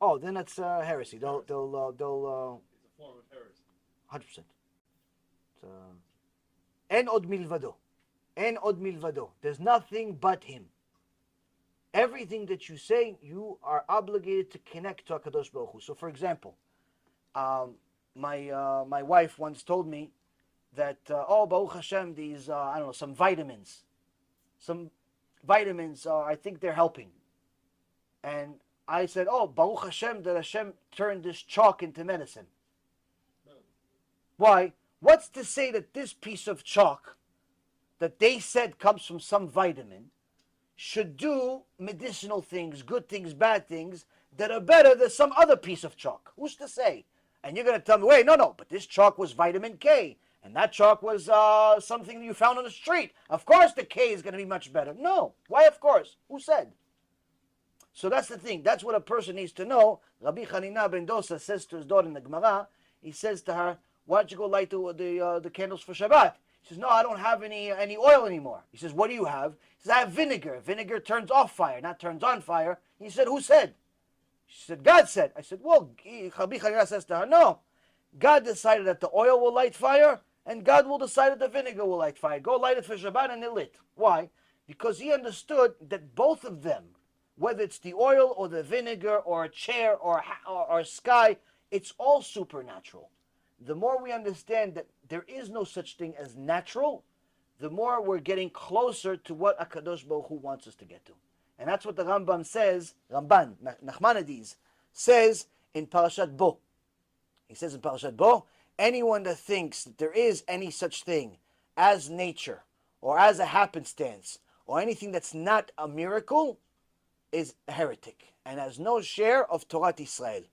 Oh, then that's heresy. They'll It's a form of heresy. 100%. En od milvado. En od milvado. There's nothing but him. Everything that you say, you are obligated to connect to HaKadosh Baruch Hu. So, for example, my wife once told me that, oh, Baruch Hashem, these, I don't know, some vitamins. Some vitamins, I think they're helping. And I said, oh, Baruch Hashem, that Hashem turned this chalk into medicine. Why? What's to say that this piece of chalk that they said comes from some vitamin should do medicinal things, good things, bad things, that are better than some other piece of chalk? Who's to say? And you're going to tell me, wait, no, but this chalk was vitamin K, and that chalk was something you found on the street. Of course the K is going to be much better. No. Why of course? Who said? So that's the thing. That's what a person needs to know. Rabbi Hanina ben Dosa says to his daughter in the Gemara, he says to her, why don't you go light the candles for Shabbat? She says, no, I don't have any oil anymore. He says, what do you have? He says, I have vinegar. Vinegar turns off fire, not turns on fire. He said, who said? She said, God said. I said, well, Rabbi Hanina says to her, no. God decided that the oil will light fire, and God will decide that the vinegar will light fire. Go light it for Shabbat, and it lit. Why? Because he understood that both of them, whether it's the oil or the vinegar or a chair or sky, it's all supernatural. The more we understand that there is no such thing as natural, the more we're getting closer to what HaKadosh Baruch Hu wants us to get to. And that's what the Rambam says, Nachmanides, says in Parashat Bo. He says in Parashat Bo, anyone that thinks that there is any such thing as nature or as a happenstance or anything that's not a miracle is a heretic and has no share of Torah Israel.